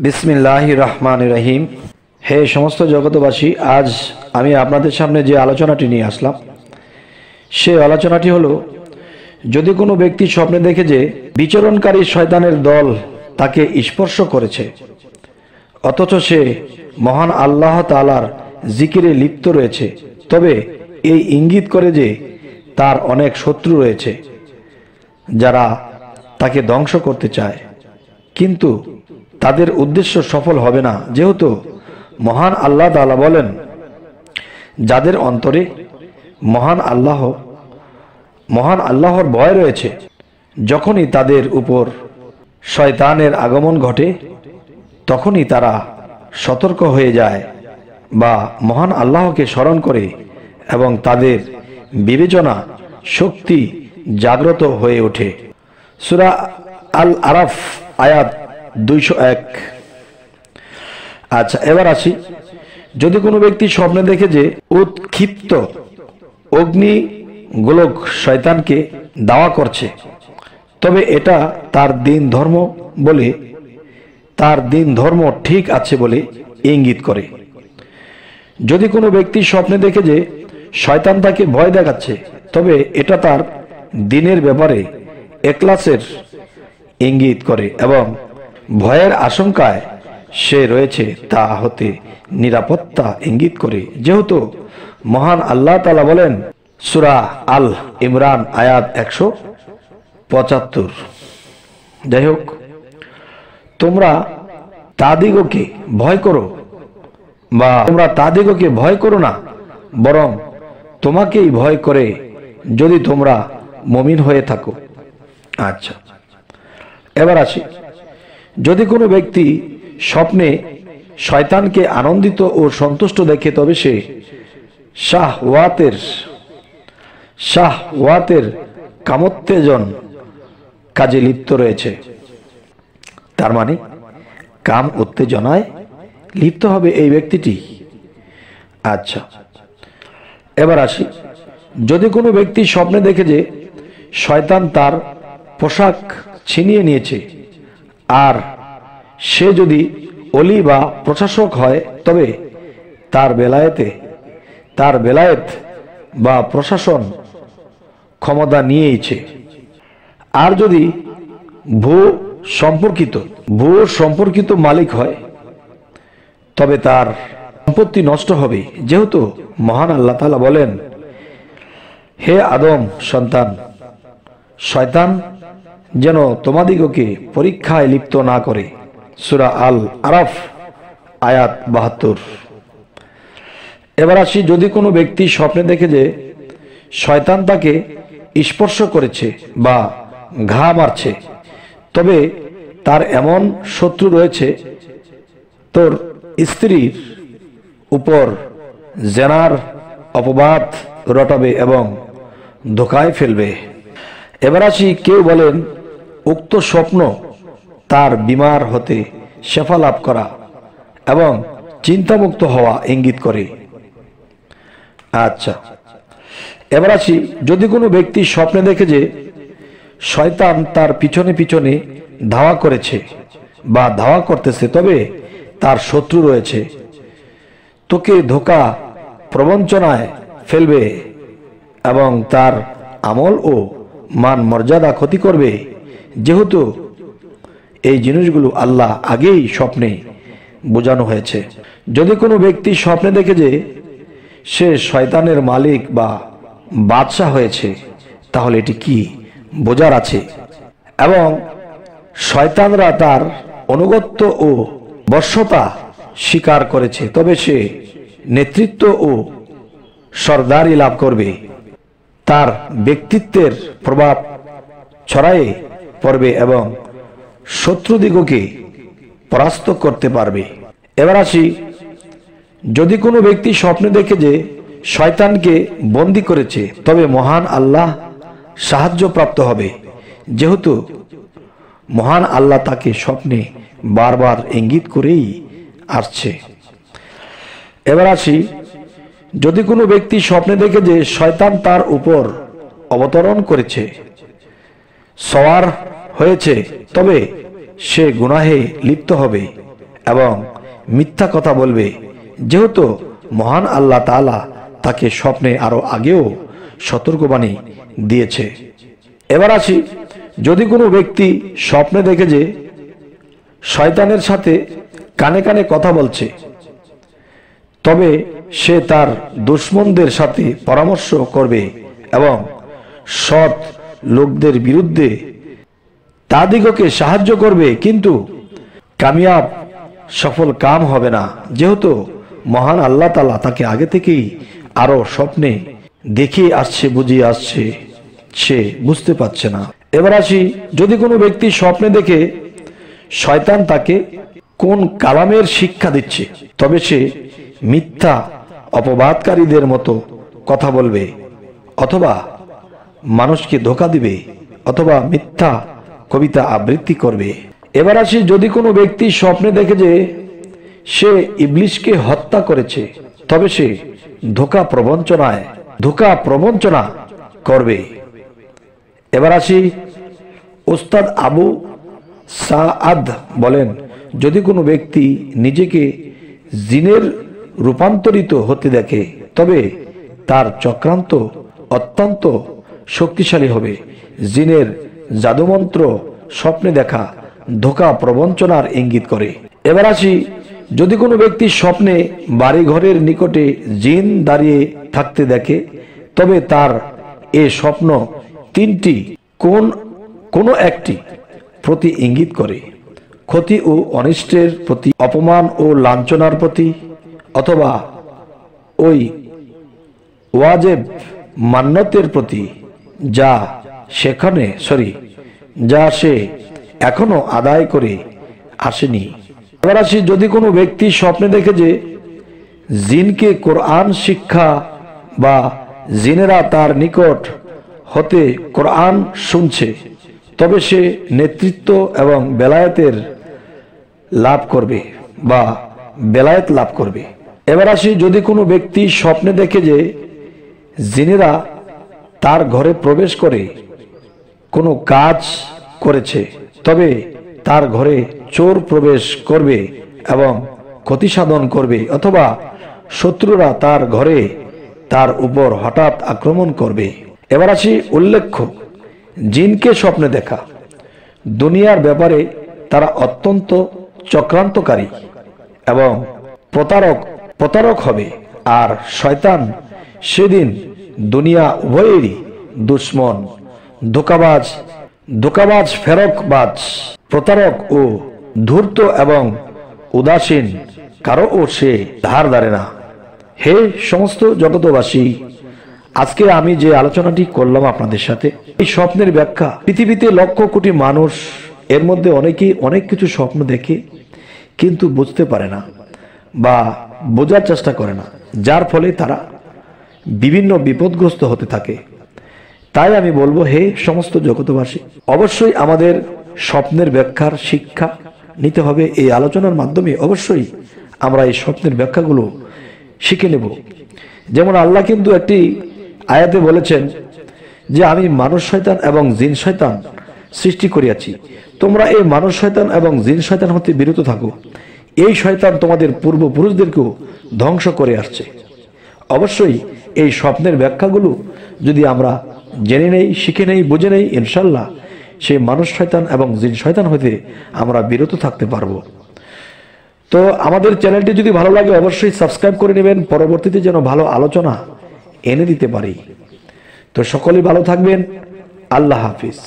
বিসমিল্লাহির রহমানির রহিম। হে সমস্ত জগতবাসী, আজ আমি আপনাদের সামনে যে আলোচনাটি নিয়ে আসলাম সে আলোচনাটি হলো, যদি কোনো ব্যক্তি স্বপ্নে দেখে যে বিচরণকারী শয়তানের দল তাকে স্পর্শ করেছে, অথচ সে মহান আল্লাহ তাআলার জিকিরে লিপ্ত রয়েছে, তবে এই ইঙ্গিত করে যে তার অনেক শত্রু রয়েছে যারা তাকে ধ্বংস করতে চায়, কিন্তু তাদের উদ্দেশ্য সফল হবে না, যেহেতু মহান আল্লাহ তাআলা বলেন, যাদের অন্তরে মহান আল্লাহর ভয় রয়েছে, যখনই তাদের উপর শয়তানের আগমন ঘটে তখনই তারা সতর্ক হয়ে যায় বা মহান আল্লাহকে স্মরণ করে এবং তাদের বিবেচনা শক্তি জাগ্রত হয়ে ওঠে। সূরা আল আরাফ আয়াত 201। আচ্ছা, এবার আসি, যদি কোনো ব্যক্তি স্বপ্নে দেখে যে উৎক্ষিপ্ত অগ্নি গোলক শয়তানকে দাওয়া করছে, তবে এটা তার দিন ধর্ম ঠিক আছে বলে ইঙ্গিত করে। যদি কোনো ব্যক্তি স্বপ্নে দেখে যে শয়তান তাকে ভয় দেখাচ্ছে, তবে এটা তার দিনের ব্যাপারে ইখলাসের ইঙ্গিত করে এবং ভয়ের আশঙ্কায় সে রয়েছে তা হতে নিরাপত্তা ইঙ্গিত করে, যেহেতু মহান আল্লাহ তাআলা বলেন সূরা আল ইমরান আয়াত 175। যাই হোক, তোমরা তাদিগকে ভয় করো না, বরং তোমাকেই ভয় করে যদি তোমরা মুমিন হয়ে থাকো। আচ্ছা, এবার আসি, যদি কোনো ব্যক্তি স্বপ্নে শয়তানকে আনন্দিত ও সন্তুষ্ট দেখে, তবে সে শাহওয়াতের কামোত্তেজন কাজে লিপ্ত রয়েছে। তার মানে কাম উত্তেজনায় লিপ্ত হবে এই ব্যক্তিটি। আচ্ছা, এবার আসি, যদি কোনো ব্যক্তি স্বপ্নে দেখে যে শয়তান তার পোশাক ছিনিয়ে নিয়েছে, আর সে যদি অলি বা প্রশাসক হয়, তবে তার বেলায়েত বা প্রশাসন ক্ষমতা নিয়েছে। আর যদি ভূ সম্পর্কিত মালিক হয়, তবে তার সম্পত্তি নষ্ট হবে, যেহেতু মহান আল্লাহ তাআলা বলেন, হে আদম সন্তান, শয়তান যেন তোমাদিগকে পরীক্ষায় লিপ্ত না করে। সূরা আল আরাফ আয়াত 72। এবার আসি, যদি কোনো ব্যক্তি স্বপ্নে দেখে যে শয়তান তাকে স্পর্শ করেছে বা ঘা মারছে, তবে তার এমন শত্রু রয়েছে তোর স্ত্রীর উপর জেনার অপবাদ রটাবে এবং ধোঁকায় ফেলবে। এবার আসি, কেউ বলেন উক্ত স্বপ্ন তার বিমার হতে শেফা লাভ করা এবং চিন্তামুক্ত হওয়া ইঙ্গিত করে। আচ্ছা, এবার আসি, যদি কোনো ব্যক্তি স্বপ্নে দেখে যে শয়তান তার পিছনে ধাওয়া করেছে বা ধাওয়া করতেছে, তবে তার শত্রু রয়েছে, তোকে ধোঁকা প্রবঞ্চনায় ফেলবে এবং তার আমল ও মান মর্যাদা ক্ষতি করবে, যেহেতু এই জিনিসগুলো আল্লাহ আগেই স্বপ্নে বোঝানো হয়েছে। যদি কোনো ব্যক্তি স্বপ্নে দেখে যে সে শয়তানের মালিক বা বাদশা হয়েছে, তাহলে এটি কি বোঝার আছে এবং শয়তানরা তার অনুগত্য ও বশ্যতা স্বীকার করেছে, তবে সে নেতৃত্ব ও সরদারি লাভ করবে, তার ব্যক্তিত্বের প্রভাব ছড়ায়ে পড়বে এবং শত্রুদিগকে পরাস্ত করতে পারবে। এবার আসি, যদি কোনো ব্যক্তি স্বপ্নে দেখে যে শয়তানকে বন্দী করেছে, তবে মহান আল্লাহ সাহায্য প্রাপ্ত হবে, যেহেতু মহান আল্লাহ তাকে স্বপ্নে বারবার ইঙ্গিত করেই আসছে। এবার আসি, যদি কোনো ব্যক্তি স্বপ্নে দেখে যে শয়তান তার উপর অবতরণ করেছে, সওয়ার হয়েছে, তবে সে গুনাহে লিপ্ত হবে এবং মিথ্যা কথা বলবে, যেহেতু মহান আল্লাহ তাআলা তাকে স্বপ্নে আরো আগেও সতর্কবাণী দিয়েছে। এবার আসি, যদি কোনো ব্যক্তি স্বপ্নে দেখে যে শয়তানের সাথে কানে কানে কথা বলছে, তবে সে তার দুশমনদের সাথে পরামর্শ করবে এবং সৎ লোকদের বিরুদ্ধে তাদিগকে সাহায্য করবে, কিন্তু কামিয়াব সফল কাম হবে না, যেহেতু মহান আল্লাহ তাআলা তাকে আগে থেকেই আরো স্বপ্নে দেখিয়ে আসছে, বুঝিয়ে আসছে, সে বুঝতে পারছে না। এবার আসি, যদি কোনো ব্যক্তি স্বপ্নে দেখে শয়তান তাকে কোন কালামের শিক্ষা দিচ্ছে, তবে সে মিথ্যা অপবাদকারীদের মতো কথা বলবে, অথবা মানুষকে ধোঁকা দিবে, অথবা মিথ্যা কবিতা আবৃত্তি করবে। এবার আসি, যদি কোনো ব্যক্তি স্বপ্নে দেখে যে সে ইবলিশকে হত্যা করেছে, তবে সে ধোঁকা প্রবঞ্চনা করবে। এবার আসি, উস্তাদ আবু সাআদ বলেন, যদি কোনো ব্যক্তি নিজেকে জিনের রূপান্তরিত হতে দেখে, তবে তার চক্রান্ত অত্যন্ত শক্তিশালী হবে। জিনের জাদুমন্ত্র স্বপ্নে দেখা ধোঁকা প্রবঞ্চনার ইঙ্গিত করে। এবার আসি, যদি কোনো ব্যক্তি স্বপ্নে বাড়ি ঘরের নিকটে জিন দাঁড়িয়ে থাকতে দেখে, তবে তার এ স্বপ্ন তিনটি কোন একটি প্রতি ইঙ্গিত করে: ক্ষতি ও অনিষ্টের প্রতি, অপমান ও লাঞ্ছনার প্রতি, অথবা ওই ওয়াজেব মান্যতের প্রতি যা সে এখনো আদায় করে আসেনি। এবার আসি, যদি কোনো ব্যক্তি স্বপ্নে দেখে যে জিনকে কোরআন শিক্ষা বা জিনেরা তার নিকট হতে কোরআন শুনছে, তবে সে নেতৃত্ব এবং বেলায়েত লাভ করবে। এবার আসি, যদি কোনো ব্যক্তি স্বপ্নে দেখে যে জিনেরা তার ঘরে প্রবেশ করে কোনো কাজ করেছে, তবে তার ঘরে চোর প্রবেশ করবে এবং ক্ষতি সাধন করবে, অথবা শত্রুরা তার ঘরে তার উপর হঠাৎ আক্রমণ করবে। এবার আসি, উল্লেখ্য, জিনকে স্বপ্নে দেখা দুনিয়ার ব্যাপারে তারা অত্যন্ত চক্রান্তকারী এবং প্রতারক হবে, আর শয়তান সেদিন দুনিয়া উভয়েরই দুশ্মন, ধোঁকাবাজ, ফেরকবাজ, প্রতারক ও ধূর্ত এবং উদাসীন কারো সে ধার ধারে না। হে সমস্ত জগতবাসী, আজকে আমি যে আলোচনাটি করলাম আপনাদের সাথে, এই স্বপ্নের ব্যাখ্যা, পৃথিবীতে লক্ষ কোটি মানুষ, এর মধ্যে অনেকেই অনেক কিছু স্বপ্ন দেখে কিন্তু বুঝতে পারে না বা বোঝার চেষ্টা করে না, যার ফলে তারা বিভিন্ন বিপদগ্রস্ত হতে থাকে। তাই আমি বলবো, হে সমস্ত জগতবাসী, অবশ্যই আমাদের স্বপ্নের ব্যাখ্যার শিক্ষা নিতে হবে। এই আলোচনার মাধ্যমে অবশ্যই আমরা এই স্বপ্নের ব্যাখ্যাগুলো শিখে নেব। যেমন আল্লাহ কিন্তু একটি আয়াতে বলেছেন যে আমি মানুষ শয়তান এবং জিন শয়তান সৃষ্টি করিয়াছি, তোমরা এই মানুষ শয়তান এবং জিন শয়তান হতে বিরত থাকো। এই শয়তান তোমাদের পূর্বপুরুষদেরকেও ধ্বংস করে আসছে। অবশ্যই এই স্বপ্নের ব্যাখ্যাগুলো যদি আমরা জেনে নেই, শিখে নেই, বুঝে নেই, ইনশাল্লাহ সেই মানুষ শয়তান এবং জিন শয়তান হতে আমরা বিরত থাকতে পারবো। তো আমাদের চ্যানেলটি যদি ভালো লাগে অবশ্যই সাবস্ক্রাইব করে নেবেন, পরবর্তীতে যেন ভালো আলোচনা এনে দিতে পারি। তো সকলেই ভালো থাকবেন। আল্লাহ হাফিজ।